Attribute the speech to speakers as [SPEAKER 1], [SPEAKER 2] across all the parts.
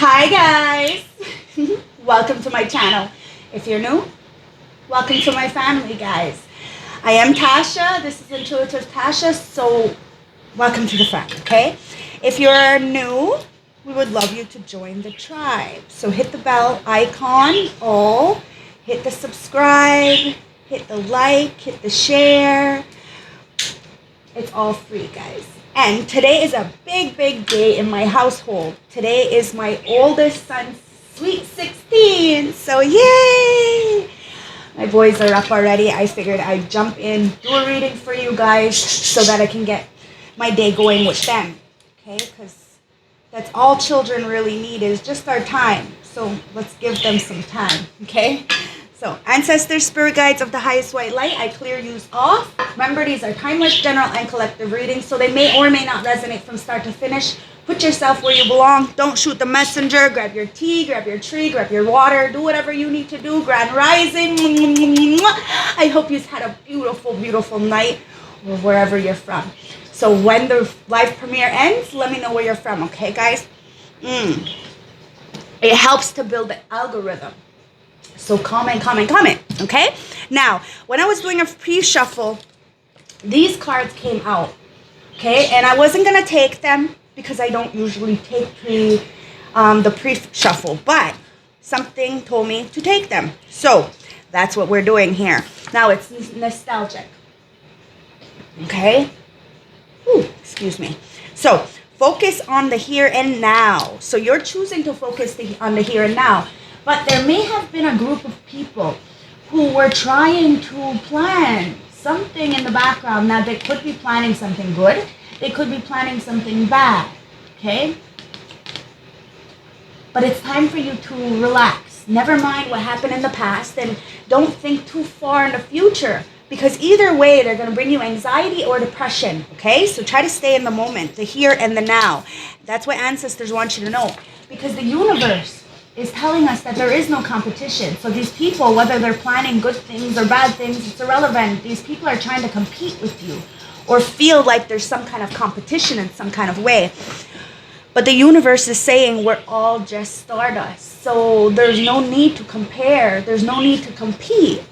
[SPEAKER 1] Hi guys! Welcome to my channel. If you're new, welcome to my family, guys. I am Tasha. This is Intuitive Tasha, so welcome to the family, okay? If you're new, we would love you to join the tribe. So hit the bell icon, all, hit the subscribe, hit the like, hit the share. It's all free, guys. And today is a big, big day in my household. Today is my oldest son's sweet 16. So yay! My boys are up already. I figured I'd jump in, do a reading for you guys so that I can get my day going with them. Okay? Because that's all children really need is just our time. So let's give them some time. Okay? So, ancestors, spirit guides of the highest white light, I clear yous off. Remember, these are timeless, general, and collective readings, so they may or may not resonate from start to finish. Put yourself where you belong. Don't shoot the messenger. Grab your tea, grab your tree, grab your water. Do whatever you need to do. Grand rising. I hope you've had a beautiful, beautiful night or wherever you're from. So when the live premiere ends, let me know where you're from, okay, guys? It helps to build the algorithm. So comment, okay? Now, when I was doing a pre-shuffle, these cards came out, okay? And I wasn't going to take them because I don't usually take the pre-shuffle, but something told me to take them. So that's what we're doing here. Now, it's nostalgic, okay? Ooh, excuse me. So focus on the here and now. So you're choosing to focus on the here and now. But there may have been a group of people who were trying to plan something in the background. Now, they could be planning something good. They could be planning something bad, okay? But it's time for you to relax. Never mind what happened in the past and don't think too far in the future because either way, they're going to bring you anxiety or depression, okay? So try to stay in the moment, the here and the now. That's what ancestors want you to know because the universe is telling us that there is no competition. So these people, whether they're planning good things or bad things, it's irrelevant. These people are trying to compete with you or feel like there's some kind of competition in some kind of way. But the universe is saying we're all just stardust. So there's no need to compare. There's no need to compete.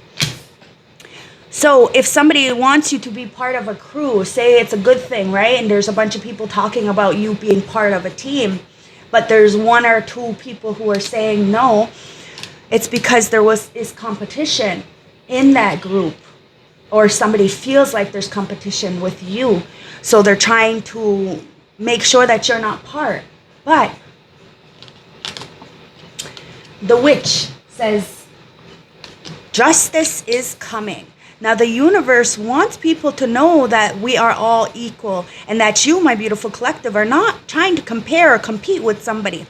[SPEAKER 1] So if somebody wants you to be part of a crew, say it's a good thing, right? And there's a bunch of people talking about you being part of a team, but there's one or two people who are saying no, it's because there is competition in that group. Or somebody feels like there's competition with you. So they're trying to make sure that you're not part. But the witch says, justice is coming. Now, the universe wants people to know that we are all equal and that you, my beautiful collective, are not trying to compare or compete with somebody.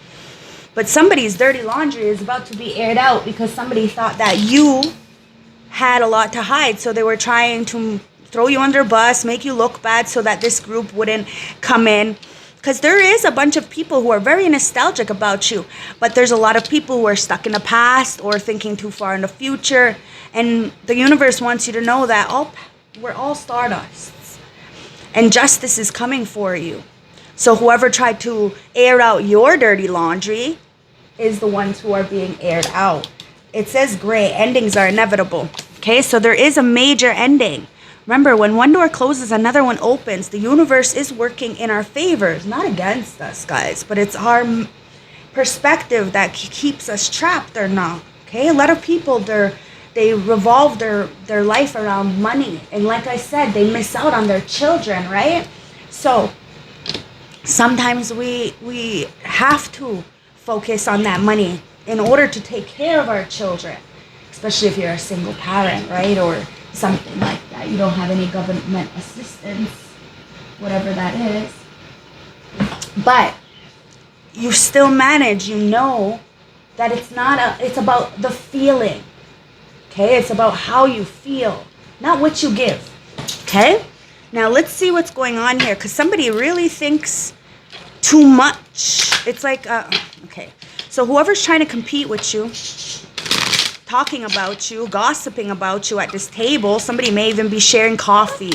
[SPEAKER 1] But somebody's dirty laundry is about to be aired out because somebody thought that you had a lot to hide. So they were trying to throw you under a bus, make you look bad so that this group wouldn't come in. Because there is a bunch of people who are very nostalgic about you. But there's a lot of people who are stuck in the past or thinking too far in the future. And the universe wants you to know that we're all stardusts. And justice is coming for you. So whoever tried to air out your dirty laundry is the ones who are being aired out. It says gray. Endings are inevitable. Okay, so there is a major ending. Remember, when one door closes, another one opens. The universe is working in our favor. It's not against us, guys. But it's our perspective that keeps us trapped or not. Okay, a lot of people, they revolve their life around money. And like I said, they miss out on their children, right? So sometimes we have to focus on that money in order to take care of our children, especially if you're a single parent, right? Or something like that. You don't have any government assistance, whatever that is. But you still manage, you know that it's about the feeling. Okay, it's about how you feel, not what you give. Okay? Now let's see what's going on here because somebody really thinks too much. It's like, okay. So whoever's trying to compete with you, talking about you, gossiping about you at this table, somebody may even be sharing coffee,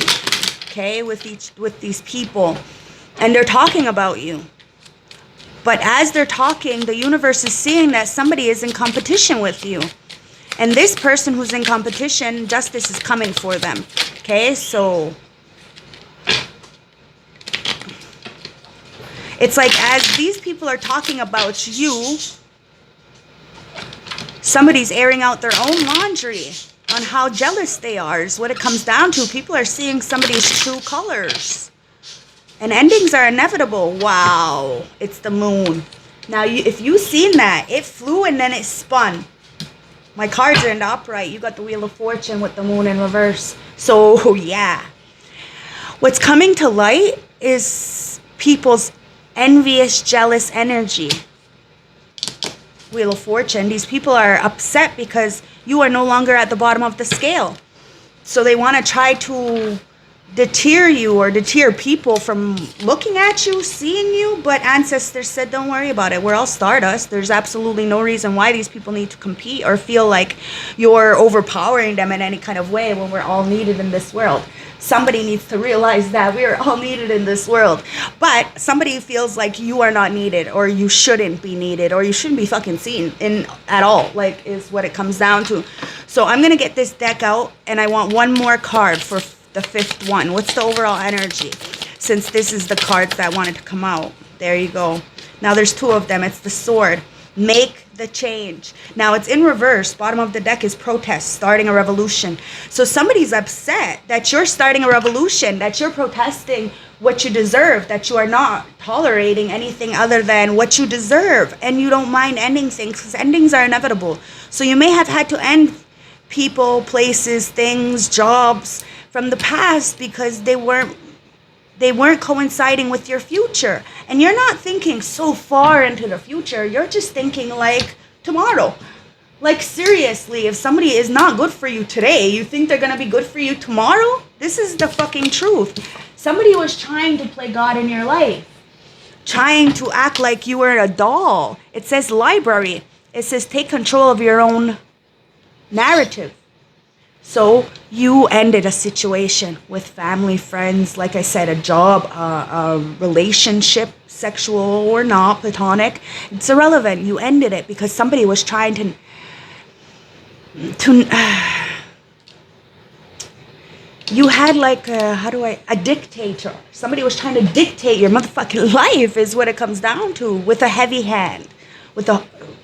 [SPEAKER 1] okay, with these people. And they're talking about you. But as they're talking, the universe is seeing that somebody is in competition with you. And this person who's in competition, justice is coming for them. Okay, so it's like as these people are talking about you, somebody's airing out their own laundry on how jealous they are is what it comes down to. People are seeing somebody's true colors. And endings are inevitable. Wow, it's the moon. Now, if you've seen that, it flew and then it spun. My cards are in the upright. You got the Wheel of Fortune with the moon in reverse. So, yeah. What's coming to light is people's envious, jealous energy. Wheel of Fortune. These people are upset because you are no longer at the bottom of the scale. So they want to try to deter you or deter people from looking at you, seeing you, but ancestors said don't worry about it. We're all stardust. There's absolutely no reason why these people need to compete or feel like you're overpowering them in any kind of way when we're all needed in this world. Somebody needs to realize that we are all needed in this world. But somebody feels like you are not needed, or you shouldn't be needed, or you shouldn't be fucking seen in at all, like, is what it comes down to. So I'm going to get this deck out, and I want one more card for the fifth one. What's the overall energy? Since this is the cards that wanted to come out. There you go. Now there's two of them. It's the sword. Make the change. Now it's in reverse. Bottom of the deck is protest, starting a revolution. So somebody's upset that you're starting a revolution, that you're protesting what you deserve, that you are not tolerating anything other than what you deserve, and you don't mind ending things because endings are inevitable. So you may have had to end people, places, things, jobs from the past because they weren't coinciding with your future. And you're not thinking so far into the future. You're just thinking like tomorrow. Like seriously, if somebody is not good for you today, you think they're going to be good for you tomorrow? This is the fucking truth. Somebody was trying to play God in your life. Trying to act like you were a doll. It says library. It says take control of your own narrative. So you ended a situation with family, friends, like I said, a job, a relationship, sexual or not, platonic. It's irrelevant. You ended it because somebody was trying to you had like a dictator. Somebody was trying to dictate your motherfucking life is what it comes down to, with a heavy hand.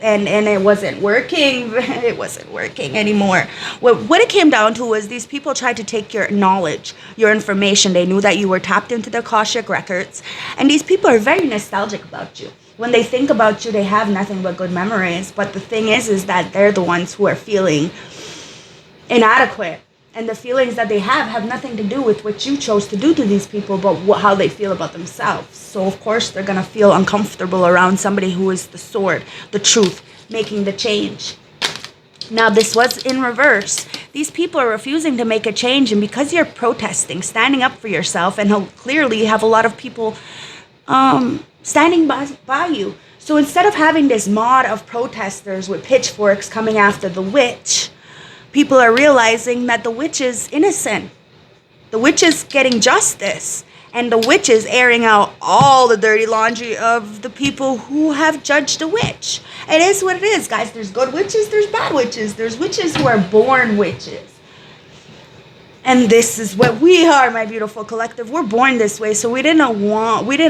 [SPEAKER 1] And it wasn't working. It wasn't working anymore. What it came down to was these people tried to take your knowledge, your information. They knew that you were tapped into the Akashic records. And these people are very nostalgic about you. When they think about you, they have nothing but good memories. But the thing is that they're the ones who are feeling inadequate. And the feelings that they have nothing to do with what you chose to do to these people, but how they feel about themselves. So, of course, they're going to feel uncomfortable around somebody who is the sword, the truth, making the change. Now, this was in reverse. These people are refusing to make a change, and because you're protesting, standing up for yourself, and clearly you have a lot of people standing by you. So instead of having this mob of protesters with pitchforks coming after the witch, people are realizing that the witch is innocent. The witch is getting justice. And the witch is airing out all the dirty laundry of the people who have judged the witch. It is what it is, guys. There's good witches, there's bad witches. There's witches who are born witches. And this is what we are, my beautiful collective. We're born this way, so we didn't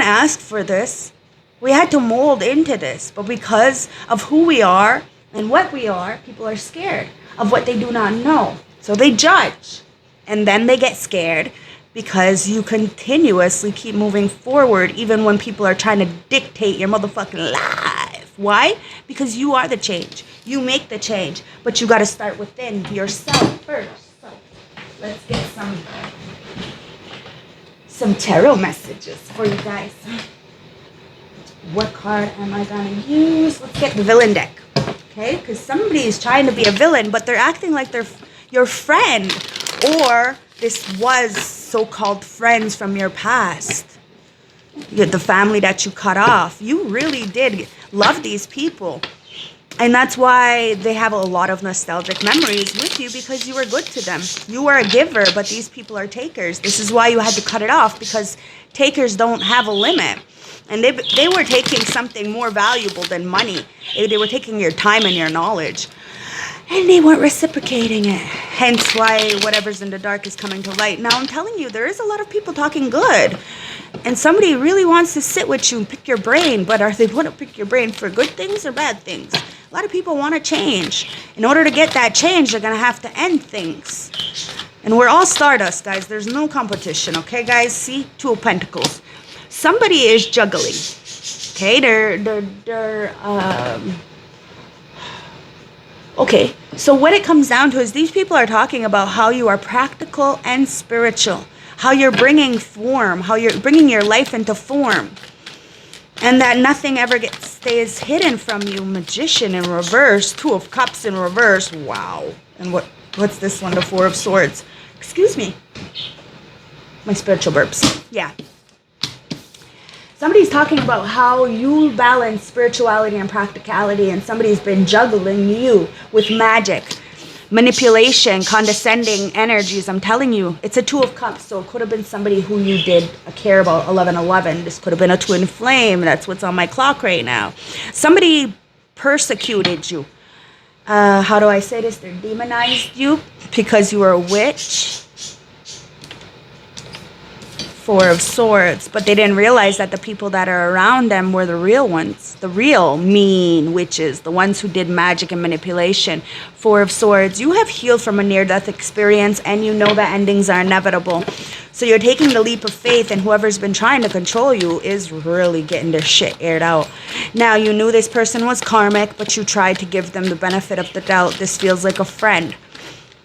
[SPEAKER 1] ask for this. We had to mold into this. But because of who we are and what we are, people are scared of what they do not know. So they judge. And then they get scared because you continuously keep moving forward even when people are trying to dictate your motherfucking life. Why? Because you are the change. You make the change. But you got to start within yourself first. So let's get some tarot messages for you guys. What card am I going to use? Let's get the villain deck. Okay, because somebody is trying to be a villain, but they're acting like they're your friend, or this was so-called friends from your past. The family that you cut off. You really did love these people, and that's why they have a lot of nostalgic memories with you, because you were good to them. You were a giver, but these people are takers. This is why you had to cut it off, because takers don't have a limit. And they were taking something more valuable than money. They were taking your time and your knowledge. And they weren't reciprocating it. Hence why whatever's in the dark is coming to light. Now I'm telling you, there is a lot of people talking good. And somebody really wants to sit with you and pick your brain. But are they want to pick your brain for good things or bad things? A lot of people want to change. In order to get that change, they're going to have to end things. And we're all stardust, guys. There's no competition, okay, guys? See? Two of Pentacles. Somebody is juggling. Okay, okay, so what it comes down to is these people are talking about how you are practical and spiritual. How you're bringing form. How you're bringing your life into form. And that nothing ever stays hidden from you. Magician in reverse. Two of Cups in reverse. Wow. And what's this one? The Four of Swords. Excuse me. My spiritual burps. Yeah. Somebody's talking about how you balance spirituality and practicality, and somebody's been juggling you with magic, manipulation, condescending energies. I'm telling you, it's a Two of Cups, so it could have been somebody who you did care about. 1111. This could have been a twin flame. That's what's on my clock right now. Somebody persecuted you. How do I say this? They demonized you because you were a witch. Four of Swords, but they didn't realize that the people that are around them were the real ones, the real mean witches, the ones who did magic and manipulation. Four of Swords, you have healed from a near-death experience, and you know that endings are inevitable. So you're taking the leap of faith, and whoever's been trying to control you is really getting their shit aired out. Now, you knew this person was karmic, but you tried to give them the benefit of the doubt. This feels like a friend,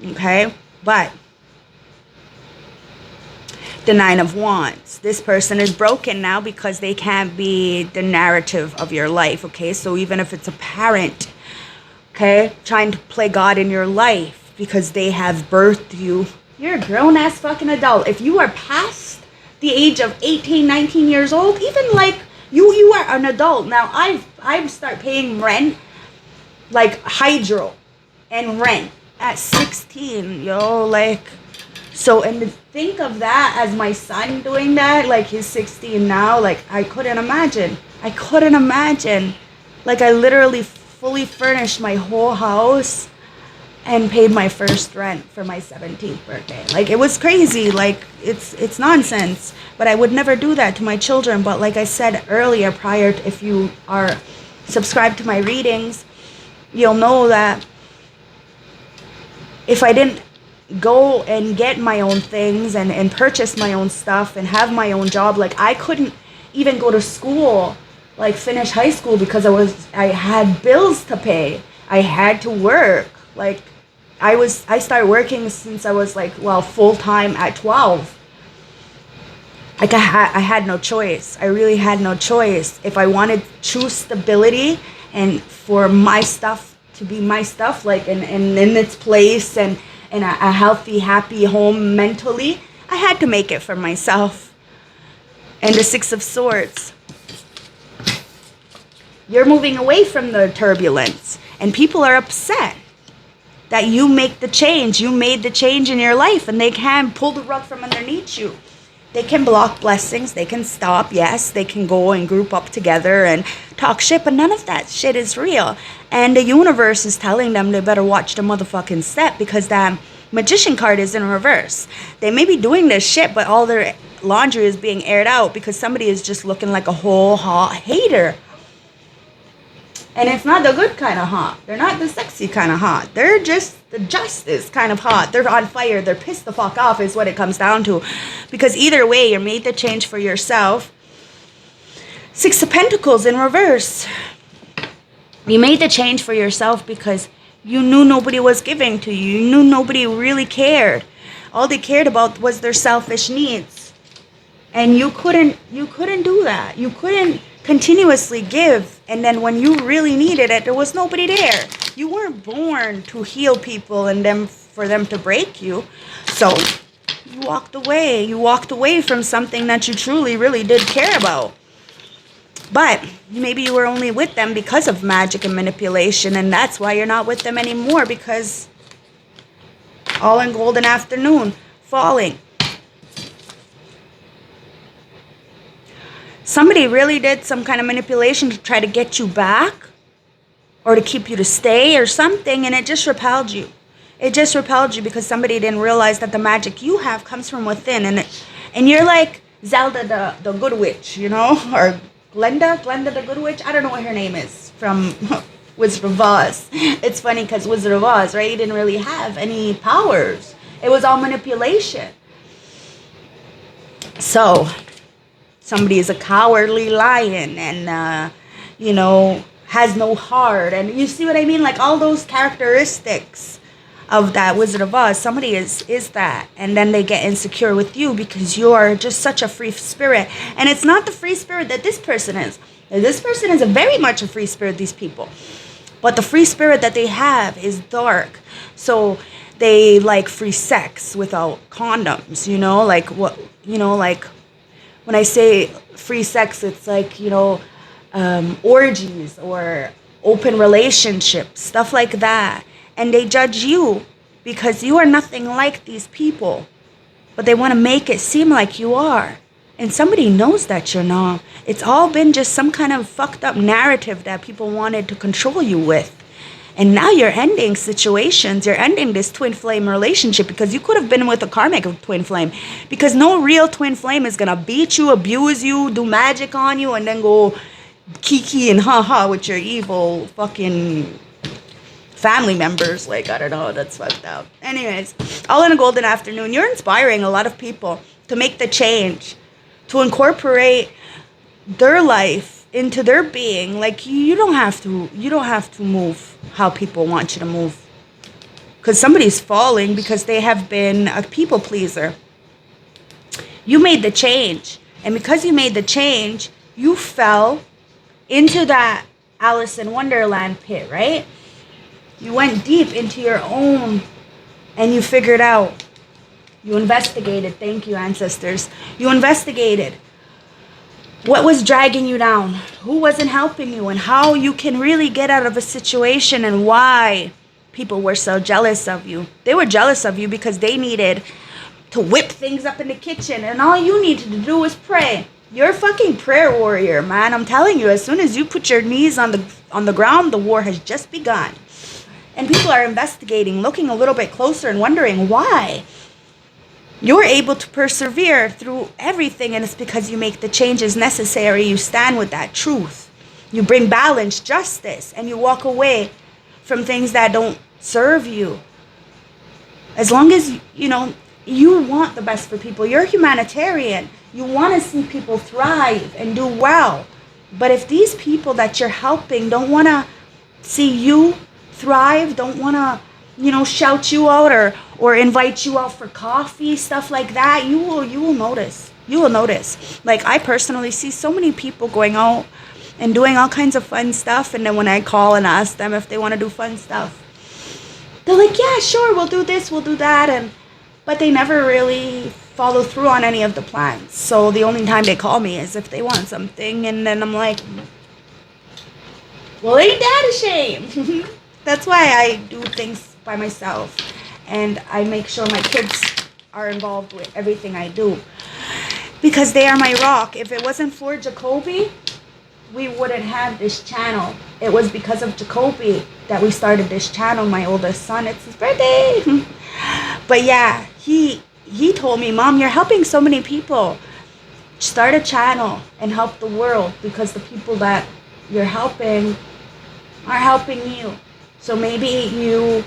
[SPEAKER 1] okay? But the Nine of Wands. This person is broken now because they can't be the narrative of your life, okay? So even if it's a parent, okay, trying to play God in your life because they have birthed you, you're a grown-ass fucking adult. If you are past the age of 18, 19 years old, even like you are an adult. Now, I start paying rent, like hydro and rent at 16, yo, like... So, and to think of that as my son doing that, like he's 16 now, like I couldn't imagine. I couldn't imagine. Like I literally fully furnished my whole house and paid my first rent for my 17th birthday. Like it was crazy. Like it's nonsense. But I would never do that to my children. But like I said earlier, prior to, if you are subscribed to my readings, you'll know that if I didn't go and get my own things and purchase my own stuff and have my own job, like I couldn't even go to school, like finish high school, because I had bills to pay. I had to work. Like I started working since I was like, well, full-time at 12. Like I had no choice. I really had no choice. If I wanted true stability and for my stuff to be my stuff, like in its place and a healthy, happy home mentally, I had to make it for myself. And the Six of Swords. You're moving away from the turbulence. And people are upset that you make the change. You made the change in your life, and they can pull the rug from underneath you. They can block blessings. They can stop. Yes, they can go and group up together and talk shit, but none of that shit is real. And the universe is telling them they better watch the motherfucking step, because that Magician card is in reverse. They may be doing this shit, but all their laundry is being aired out because somebody is just looking like a whole hot hater. And it's not the good kind of hot. They're not the sexy kind of hot. They're just the justice kind of hot. They're on fire. They're pissed the fuck off is what it comes down to. Because either way, you made the change for yourself. Six of Pentacles in reverse. You made the change for yourself because you knew nobody was giving to you. You knew nobody really cared. All they cared about was their selfish needs. And you couldn't do that. You couldn't continuously give, and then when you really needed it, there was nobody there. You weren't born to heal people and for them to break you. So you walked away. You walked away from something that you truly, really did care about. But maybe you were only with them because of magic and manipulation, and that's why you're not with them anymore, because all in golden afternoon, falling. somebody really did some kind of manipulation to try to get you back or to keep you to stay or something, and it just repelled you. It just repelled you because somebody didn't realize that the magic you have comes from within, and you're like Zelda the good witch, you know, or Glenda the good witch. I don't know what her name is from Wizard of Oz. It's funny because Wizard of Oz, right? He didn't really have any powers. It was all manipulation. So somebody is a cowardly lion and, you know, has no heart. And you see what I mean? Like all those characteristics of that Wizard of Oz, somebody is that. And then they get insecure with you because you are just such a free spirit. And it's not the free spirit that this person is. This person is very much a free spirit, these people. But the free spirit that they have is dark. So they like free sex without condoms, you know? Like what, you know, like when I say free sex, it's like, you know, orgies or open relationships, stuff like that. And they judge you because you are nothing like these people. But they want to make it seem like you are. And somebody knows that you're not. It's all been just some kind of fucked up narrative that people wanted to control you with. And now you're ending situations. You're ending this twin flame relationship because you could have been with a karmic twin flame. Because no real twin flame is going to beat you, abuse you, do magic on you, and then go kiki and ha-ha with your evil fucking family members. Like, I don't know, that's fucked up. Anyways, all in a golden afternoon, you're inspiring a lot of people to make the change, to incorporate their life into their being. Like, you don't have to move how people want you to move. Because somebody's falling because they have been a people pleaser. You made the change. And because you made the change, you fell into that Alice in Wonderland pit, right? You went deep into your own and you figured out. You investigated. Thank you, ancestors. You investigated what was dragging you down, who wasn't helping you, and how you can really get out of a situation and why people were so jealous of you. They were jealous of you because they needed to whip things up in the kitchen, and all you needed to do was pray. You're a fucking prayer warrior, man. I'm telling you, as soon as you put your knees on the ground, the war has just begun. And people are investigating, looking a little bit closer and wondering why. You're able to persevere through everything, and it's because you make the changes necessary. You stand with that truth. You bring balance, justice, and you walk away from things that don't serve you. As long as, you know, you want the best for people. You're a humanitarian. You want to see people thrive and do well. But if these people that you're helping don't want to see you thrive, don't want to, you know, shout you out or invite you out for coffee, stuff like that, you will notice. You will notice. Like, I personally see so many people going out and doing all kinds of fun stuff, and then when I call and ask them if they want to do fun stuff, they're like, yeah, sure, we'll do this, we'll do that, but they never really follow through on any of the plans. So the only time they call me is if they want something, and then I'm like, well, ain't that a shame? That's why I do things by myself, and I make sure my kids are involved with everything I do, because they are my rock. If it wasn't for Jacoby, we wouldn't have this channel. It was because of Jacoby that we started this channel. My oldest son, it's his birthday. But yeah, he told me, Mom, you're helping so many people. Start a channel and help the world, because the people that you're helping are helping you. So maybe you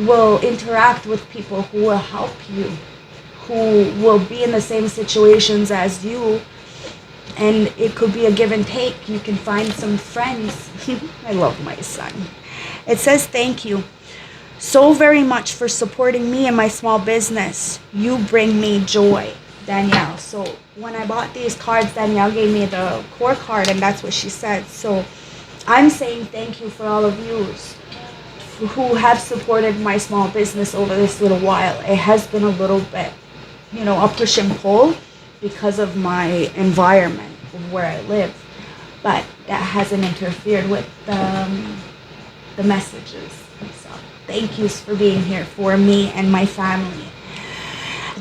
[SPEAKER 1] will interact with people who will help you, who will be in the same situations as you, and it could be a give and take. You can find some friends. I love my son. It says, thank you so very much for supporting me and my small business. You bring me joy, Danielle. So when I bought these cards, Danielle gave me the core card, and that's what she said. So I'm saying thank you for all of you who have supported my small business over this little while. It has been a little bit, you know, a push and pull because of my environment of where I live, but that hasn't interfered with the messages. So thank you for being here for me and my family.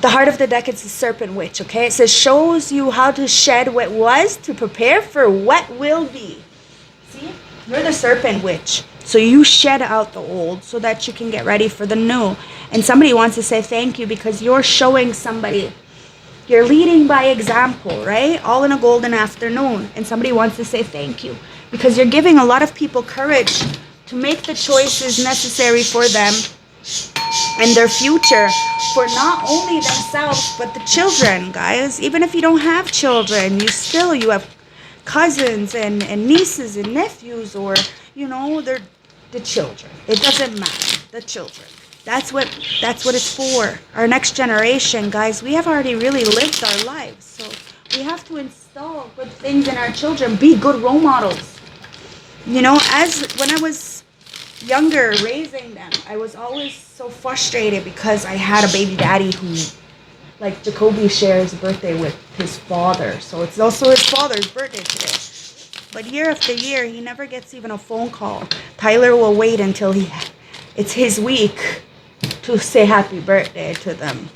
[SPEAKER 1] The heart of the deck is the serpent witch, okay? It says, shows you how to shed what was to prepare for what will be. See? You're the serpent witch. So you shed out the old so that you can get ready for the new. And somebody wants to say thank you because you're showing somebody. You're leading by example, right? All in a golden afternoon. And somebody wants to say thank you because you're giving a lot of people courage to make the choices necessary for them and their future, for not only themselves but the children, guys. Even if you don't have children, you have cousins and nieces and nephews, or they're the children. It doesn't matter. The children. That's what it's for. Our next generation, guys. We have already really lived our lives, so we have to install good things in our children. Be good role models. As when I was younger, raising them, I was always so frustrated because I had a baby daddy who, like Jacoby, shares a birthday with his father. So it's also his father's birthday today. But year after year, he never gets even a phone call. Tyler will wait until it's his week to say happy birthday to them.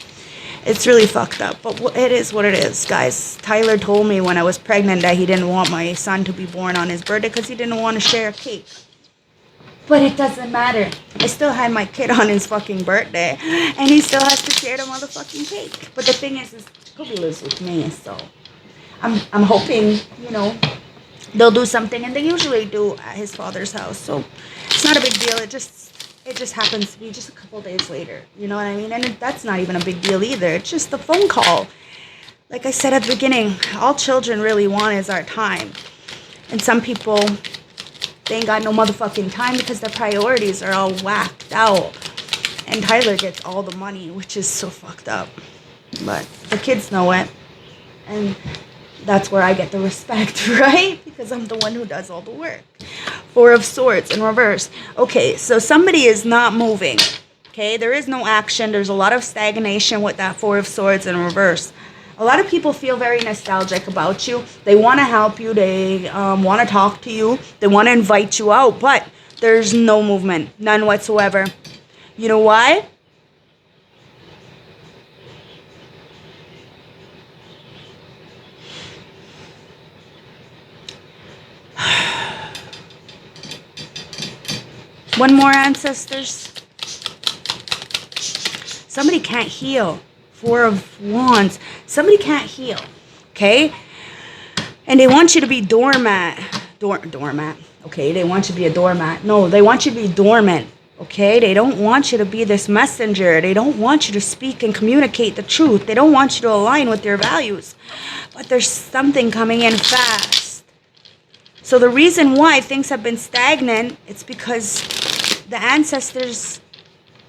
[SPEAKER 1] It's really fucked up, but it is what it is, guys. Tyler told me when I was pregnant that he didn't want my son to be born on his birthday because he didn't want to share a cake. But it doesn't matter. I still had my kid on his fucking birthday, and he still has to share the motherfucking cake. But the thing is Kobe lives with me, so I'm hoping, they'll do something, and they usually do at his father's house. So it's not a big deal. It just happens to be just a couple days later. You know what I mean? And that's not even a big deal either. It's just a phone call. Like I said at the beginning, all children really want is our time. And some people, they ain't got no motherfucking time because their priorities are all whacked out. And Tyler gets all the money, which is so fucked up. But the kids know it. And that's where I get the respect, right? Because I'm the one who does all the work. Four of Swords in reverse. Okay, so somebody is not moving. Okay, there is no action. There's a lot of stagnation with that Four of Swords in reverse. A lot of people feel very nostalgic about you. They want to help you. They want to talk to you. They want to invite you out. But there's no movement. None whatsoever. You know why? One more, ancestors. Somebody can't heal. Four of Wands. Somebody can't heal. Okay? And they want you to be doormat. Doormat. Okay, they want you to be a doormat. No, they want you to be dormant. Okay? They don't want you to be this messenger. They don't want you to speak and communicate the truth. They don't want you to align with their values. But there's something coming in fast. So the reason why things have been stagnant, it's because the ancestors,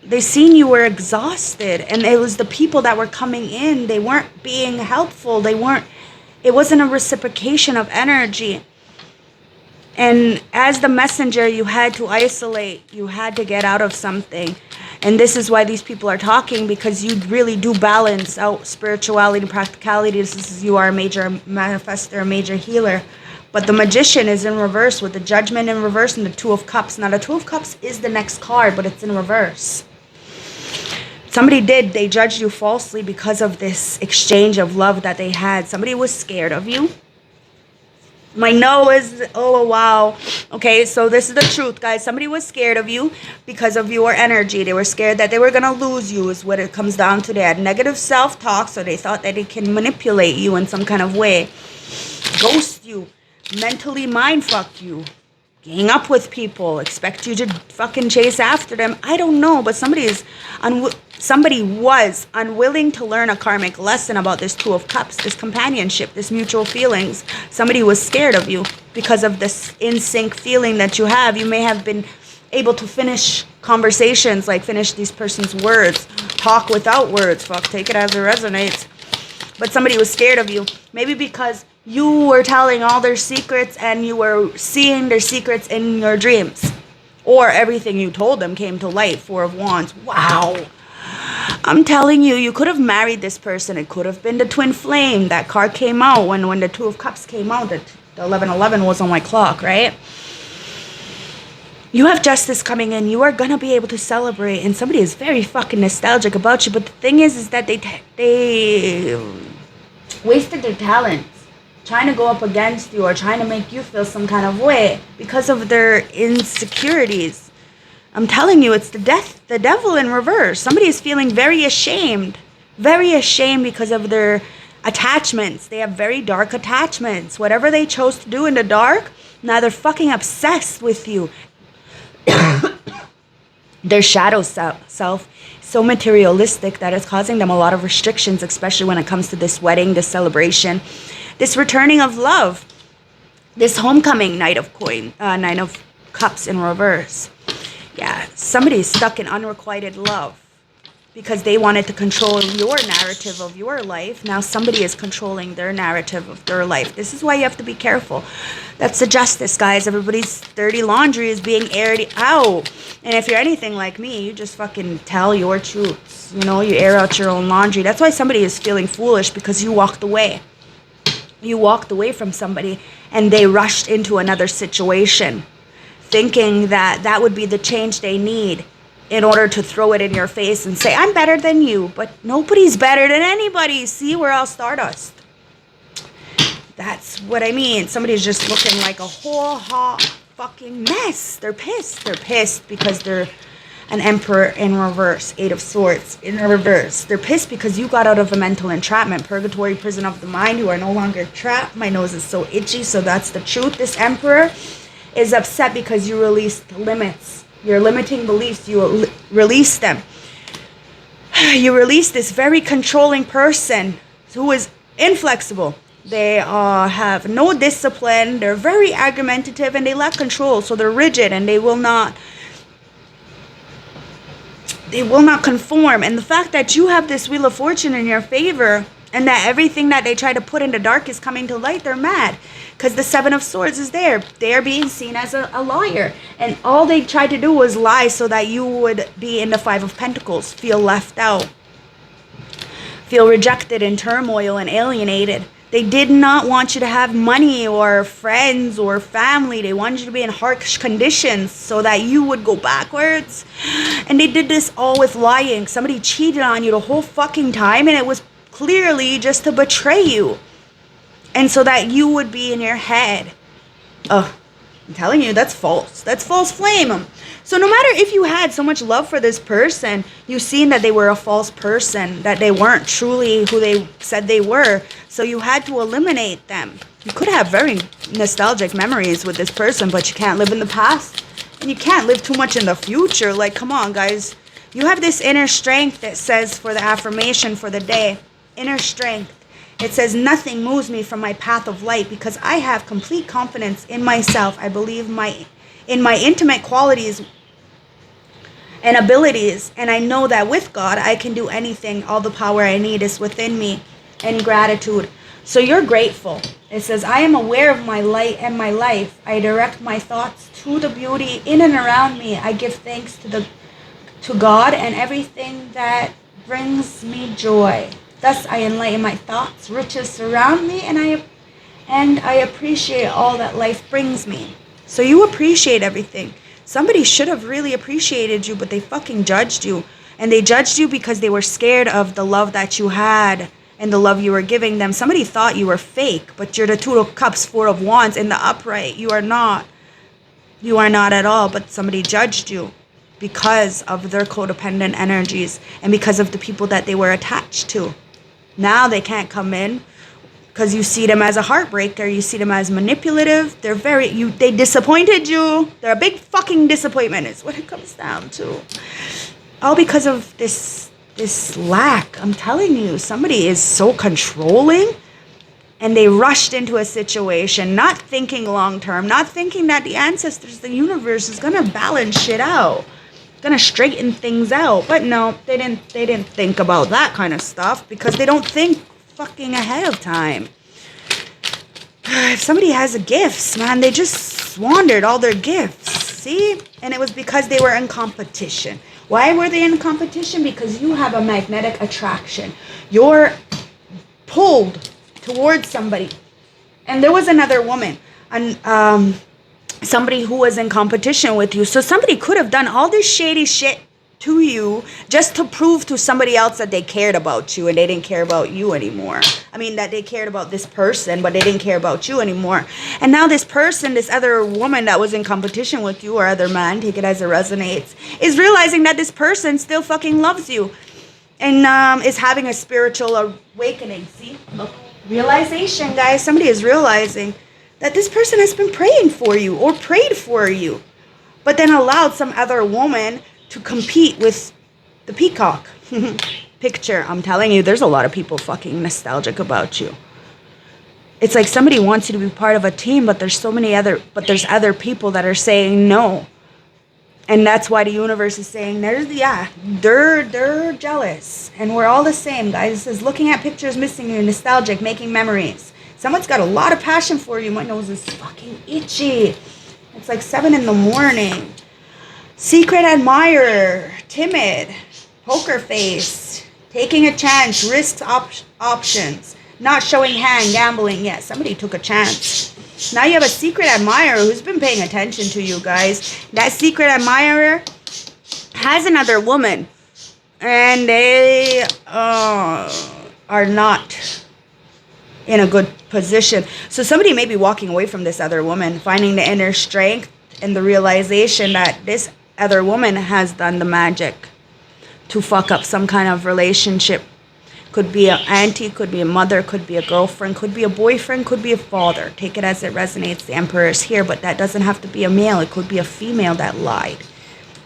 [SPEAKER 1] they seen you were exhausted, and it was the people that were coming in. They weren't being helpful. It wasn't a reciprocation of energy. And as the messenger, you had to isolate. You had to get out of something. And this is why these people are talking, because you really do balance out spirituality and practicality. You are a major manifester, a major healer. But the Magician is in reverse with the Judgment in reverse and the Two of Cups. Now, the Two of Cups is the next card, but it's in reverse. They judged you falsely because of this exchange of love that they had. Somebody was scared of you. My no is, oh, wow. Okay, so this is the truth, guys. Somebody was scared of you because of your energy. They were scared that they were going to lose you is what it comes down to. They had negative self-talk, so they thought that they can manipulate you in some kind of way. Ghost you. Mentally mind-fuck you. Gang up with people. Expect you to fucking chase after them. I don't know, but somebody was unwilling to learn a karmic lesson about this Two of Cups, this companionship, this mutual feelings. Somebody was scared of you because of this in-sync feeling that you have. You may have been able to finish conversations, like finish these person's words. Talk without words. Fuck, take it as it resonates. But somebody was scared of you. Maybe because you were telling all their secrets and you were seeing their secrets in your dreams. Or everything you told them came to light. Four of Wands. Wow. I'm telling you, you could have married this person. It could have been the twin flame. That card came out when the Two of Cups came out. The 1111 was on my clock, right? You have justice coming in. You are going to be able to celebrate. And somebody is very fucking nostalgic about you. But the thing is that they wasted their talents trying to go up against you or trying to make you feel some kind of way because of their insecurities. I'm telling you, it's the devil in reverse. Somebody is feeling very ashamed because of their attachments. They have very dark attachments. Whatever they chose to do in the dark, now they're fucking obsessed with you. Their shadow self so materialistic that it's causing them a lot of restrictions, especially when it comes to this wedding, this celebration, this returning of love, this homecoming, Knight of Cups in reverse. Yeah, somebody's stuck in unrequited love because they wanted to control your narrative of your life. Now somebody is controlling their narrative of their life. This is why you have to be careful. That's the justice, guys. Everybody's dirty laundry is being aired out. And if you're anything like me, you just fucking tell your truths. You know, you air out your own laundry. That's why somebody is feeling foolish, because you walked away. You walked away from somebody and they rushed into another situation, thinking that that would be the change they need in order to throw it in your face and say, I'm better than you. But nobody's better than anybody. See, we're all stardust. That's what I mean. Somebody's just looking like a whole hot fucking mess. They're pissed. They're pissed because they're an emperor in reverse. 8 of Swords in reverse. They're pissed because you got out of a mental entrapment. Purgatory, prison of the mind. You are no longer trapped. My nose is so itchy, so that's the truth. This emperor is upset because you released limits. Your limiting beliefs, you release them. You release this very controlling person who is inflexible. They have no discipline. They're very argumentative and they lack control. So they're rigid and they will not conform. And the fact that you have this Wheel of Fortune in your favor and that everything that they try to put in the dark is coming to light, they're mad. Because the 7 of Swords is there. They are being seen as a liar. And all they tried to do was lie so that you would be in the 5 of Pentacles. Feel left out. Feel rejected and turmoil and alienated. They did not want you to have money or friends or family. They wanted you to be in harsh conditions so that you would go backwards. And they did this all with lying. Somebody cheated on you the whole fucking time. And it was clearly just to betray you. And so that you would be in your head. I'm telling you, that's false. That's false flame. So no matter if you had so much love for this person, you've seen that they were a false person, that they weren't truly who they said they were. So you had to eliminate them. You could have very nostalgic memories with this person, but you can't live in the past. And you can't live too much in the future. Like, come on, guys. You have this inner strength that says for the affirmation for the day. Inner strength. It says, nothing moves me from my path of light because I have complete confidence in myself. I believe in my intimate qualities and abilities. And I know that with God, I can do anything. All the power I need is within me. And gratitude. So you're grateful. It says, I am aware of my light and my life. I direct my thoughts to the beauty in and around me. I give thanks to God and everything that brings me joy. Thus I enlighten my thoughts, riches surround me, and I appreciate all that life brings me. So you appreciate everything. Somebody should have really appreciated you, but they fucking judged you. And they judged you because they were scared of the love that you had and the love you were giving them. Somebody thought you were fake, but you're the 2 of Cups, 4 of Wands in the upright. You are not. You are not at all, but somebody judged you because of their codependent energies and because of the people that they were attached to. Now they can't come in because you see them as a heartbreaker. You see them as manipulative. They disappointed you. They're a big fucking disappointment is what it comes down to. All because of this lack. I'm telling you, somebody is so controlling and they rushed into a situation, not thinking long term, not thinking that the ancestors, the universe is going to balance shit out. Gonna straighten things out. But no, they didn't think about that kind of stuff because they don't think fucking ahead of time. If somebody has gifts, man, they just squandered all their gifts. See? And it was because they were in competition. Why were they in competition? Because you have a magnetic attraction. You're pulled towards somebody. And there was another woman, somebody who was in competition with you. So somebody could have done all this shady shit to you just to prove to somebody else that they cared about you and they didn't care about you anymore. I mean, that they cared about this person, but they didn't care about you anymore. And now this person, this other woman that was in competition with you, or other man, take it as it resonates, is realizing that this person still fucking loves you and is having a spiritual awakening. See? Look. Realization, guys. Somebody is realizing that this person has been praying for you or prayed for you, but then allowed some other woman to compete with the peacock picture. I'm telling you, there's a lot of people fucking nostalgic about you. It's like somebody wants you to be part of a team, but there's other people that are saying no. And that's why the universe is saying they're jealous. And we're all the same, guys. It says looking at pictures, missing you, nostalgic, making memories. Someone's got a lot of passion for you. My nose is fucking itchy. It's like 7 a.m. Secret admirer, timid, poker face, taking a chance, risks options, not showing hand, gambling. Yeah, somebody took a chance. Now you have a secret admirer who's been paying attention to you, guys. That secret admirer has another woman, and they are not in a good position. So somebody may be walking away from this other woman, finding the inner strength and the realization that this other woman has done the magic to fuck up some kind of relationship. Could be an auntie, could be a mother, could be a girlfriend, could be a boyfriend, could be a father. Take it as it resonates. The Emperor is here, but that doesn't have to be a male. It could be a female that lied.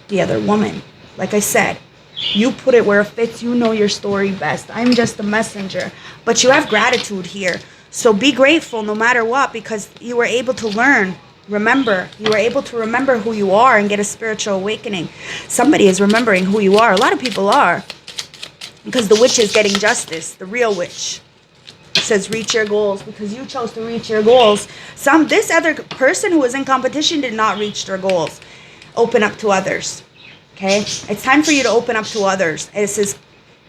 [SPEAKER 1] The other woman. Like I said, you put it where it fits. You know your story best. I'm just a messenger. But you have gratitude here. So be grateful no matter what, because you were able to learn. Remember, you were able to remember who you are and get a spiritual awakening. Somebody is remembering who you are. A lot of people are. Because the witch is getting justice. The real witch. It says reach your goals because you chose to reach your goals. This other person who was in competition did not reach their goals. Open up to others. Okay? It's time for you to open up to others. And it says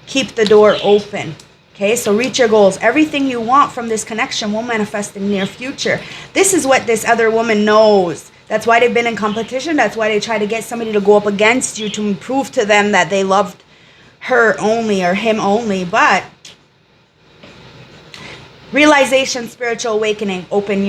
[SPEAKER 1] keep the door open. Okay, so reach your goals. Everything you want from this connection will manifest in the near future. This is what this other woman knows. That's why they've been in competition. That's why they try to get somebody to go up against you to prove to them that they loved her only or him only. But realization, spiritual awakening, open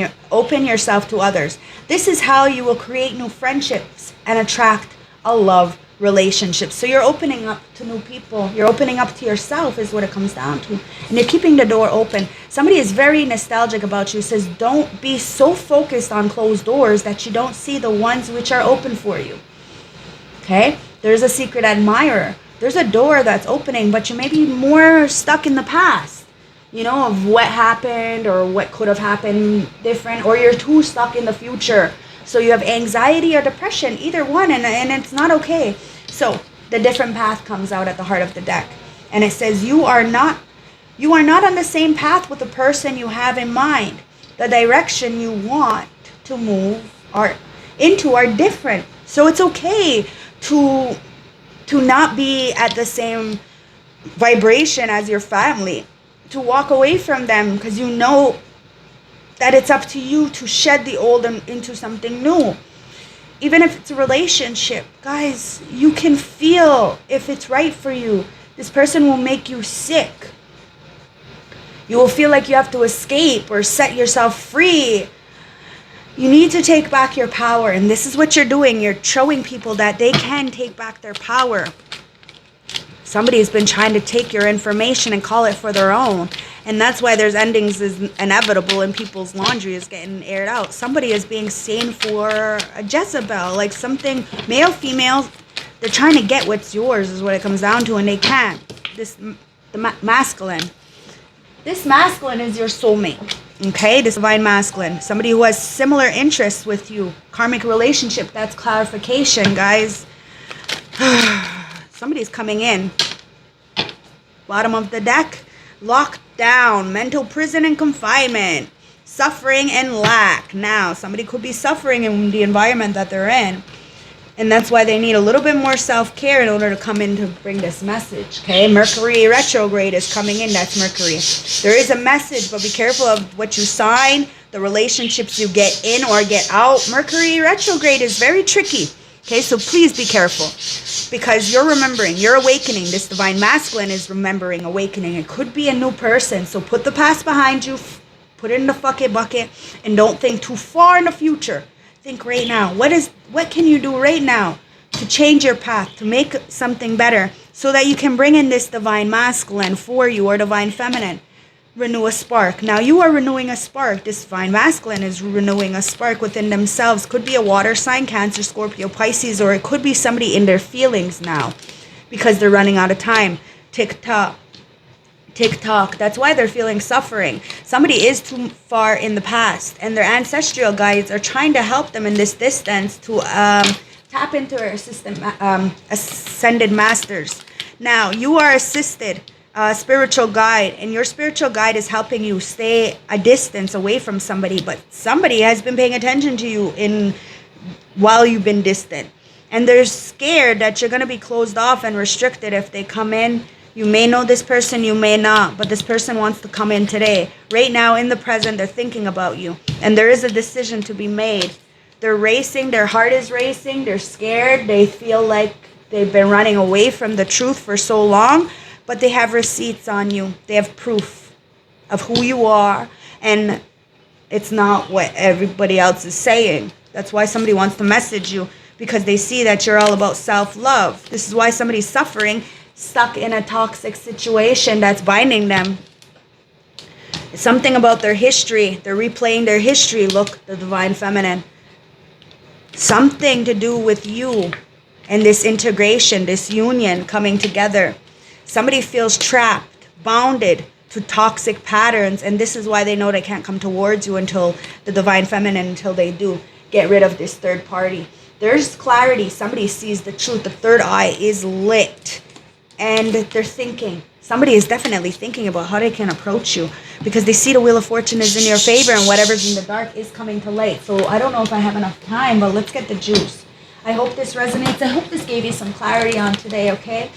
[SPEAKER 1] yourself to others. This is how you will create new friendships and attract a love relationship. So you're opening up to new people. You're opening up to yourself is what it comes down to. And you're keeping the door open. Somebody is very nostalgic about you. Says don't be so focused on closed doors that you don't see the ones which are open for you. Okay? There's a secret admirer. There's a door that's opening, but you may be more stuck in the past. You know, of what happened or what could have happened different, or you're too stuck in the future. So you have anxiety or depression, either one, and it's not okay. So the different path comes out at the heart of the deck. And it says you are not on the same path with the person you have in mind. The direction you want to move into are different. So it's okay to not be at the same vibration as your family. To walk away from them because you know that it's up to you to shed the old and into something new. Even if it's a relationship, guys, you can feel if it's right for you. This person will make you sick. You will feel like you have to escape or set yourself free. You need to take back your power, and this is what you're doing. You're showing people that they can take back their power. Somebody has been trying to take your information and call it for their own. And that's why there's endings is inevitable and people's laundry is getting aired out. Somebody is being seen for a Jezebel, like something, male, female, they're trying to get what's yours is what it comes down to, and they can't. Masculine. This masculine is your soulmate, okay? This divine masculine. Somebody who has similar interests with you. Karmic relationship, that's clarification, guys. Somebody's coming in. Bottom of the deck. Locked down. Mental prison and confinement. Suffering and lack. Now, somebody could be suffering in the environment that they're in. And that's why they need a little bit more self-care in order to come in to bring this message. Okay? Mercury retrograde is coming in. That's Mercury. There is a message, but be careful of what you sign. the relationships you get in or get out. Mercury retrograde is very tricky. Okay, so please be careful, because you're remembering, you're awakening. This divine masculine is remembering, awakening. It could be a new person. So put the past behind you, put it in the bucket, and don't think too far in the future. Think right now. What can you do right now to change your path, to make something better, so that you can bring in this divine masculine for you, or divine feminine? Renew a spark. Now you are renewing a spark. This divine masculine is renewing a spark within themselves. Could be a water sign, Cancer, Scorpio, Pisces, or it could be somebody in their feelings now, because they're running out of time. Tick tock. That's why they're feeling suffering. Somebody is too far in the past, and their ancestral guides are trying to help them in this distance to tap into their ascended masters. Now you are assisted spiritual guide, and your spiritual guide is helping you stay a distance away from somebody, but somebody has been paying attention to you while you've been distant, and they're scared that you're going to be closed off and restricted if they come in. You may know this person, you may not, but this person wants to come in today. Right now, in the present, they're thinking about you, and there is a decision to be made. They're racing, their heart is racing, they're scared, they feel like they've been running away from the truth for so long. But they have receipts on you. They have proof of who you are. And it's not what everybody else is saying. That's why somebody wants to message you, because they see that you're all about self-love. This is why somebody's suffering, stuck in a toxic situation that's binding them. It's something about their history. They're replaying their history. Look, the divine feminine. Something to do with you and this integration, this union coming together. Somebody feels trapped, bounded to toxic patterns, and this is why they know they can't come towards you until the divine feminine, until they do get rid of this third party. There's clarity. Somebody sees the truth. The third eye is lit, and they're thinking. Somebody is definitely thinking about how they can approach you, because they see the Wheel of Fortune is in your favor, and whatever's in the dark is coming to light. So I don't know if I have enough time, but let's get the juice. I hope this resonates. I hope this gave you some clarity on today, okay?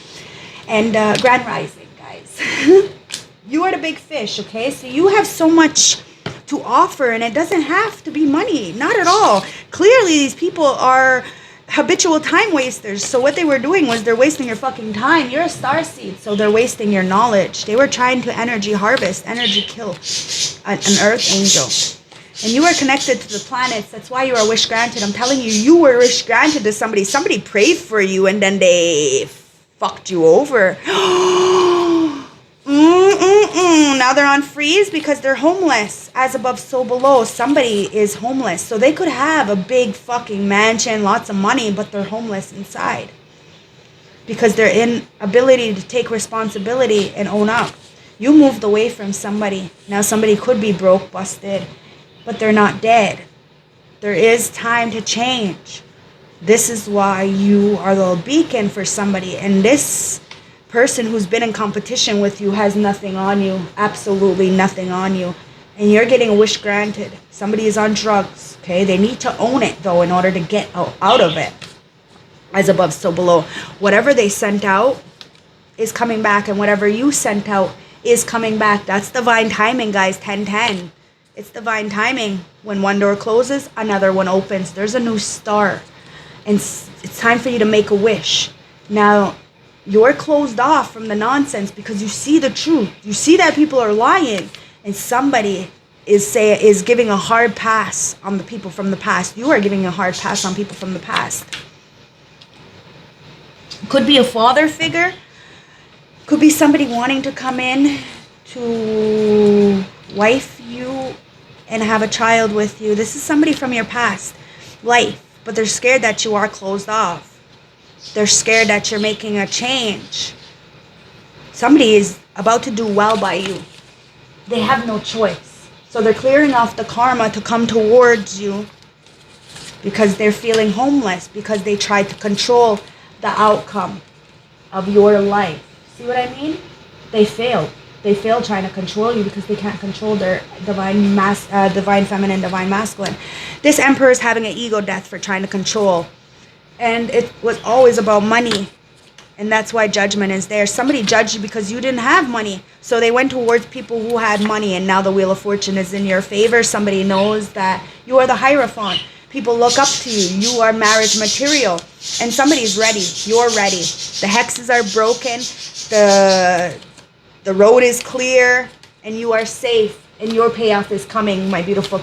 [SPEAKER 1] And Grand Rising, guys. You are the big fish, okay? So you have so much to offer, and it doesn't have to be money. Not at all. Clearly, these people are habitual time wasters. So what they were doing was they're wasting your fucking time. You're a starseed, so they're wasting your knowledge. They were trying to energy harvest, energy kill an earth angel. And you are connected to the planets. That's why you are wish granted. I'm telling you, you were wish granted to somebody. Somebody prayed for you, and then they fucked you over. Now they're on freeze because they're homeless. As above, so below. Somebody is homeless. So they could have a big fucking mansion, lots of money, but they're homeless inside. Because their inability to take responsibility and own up. You moved away from somebody. Now somebody could be broke, busted, but they're not dead. There is time to change. This is why you are the beacon for somebody. And this person who's been in competition with you has nothing on you. Absolutely nothing on you. And you're getting a wish granted. Somebody is on drugs. Okay? They need to own it, though, in order to get out of it. As above, so below. Whatever they sent out is coming back. And whatever you sent out is coming back. That's divine timing, guys. 10-10. It's divine timing. When one door closes, another one opens. There's a new start. And it's time for you to make a wish. Now, you're closed off from the nonsense because you see the truth. You see that people are lying. And somebody is giving a hard pass on the people from the past. You are giving a hard pass on people from the past. Could be a father figure. Could be somebody wanting to come in to wife you and have a child with you. This is somebody from your past life. But they're scared that you are closed off. They're scared that you're making a change. Somebody is about to do well by you. They have no choice. So they're clearing off the karma to come towards you because they're feeling homeless, because they tried to control the outcome of your life. See what I mean? They failed. They fail trying to control you because they can't control their divine feminine, divine masculine. This emperor is having an ego death for trying to control. And it was always about money. And that's why judgment is there. Somebody judged you because you didn't have money. So they went towards people who had money, and now the Wheel of Fortune is in your favor. Somebody knows that you are the Hierophant. People look up to you. You are marriage material. And somebody's ready. You're ready. The hexes are broken. The road is clear. And you are safe. And your payoff is coming, my beautiful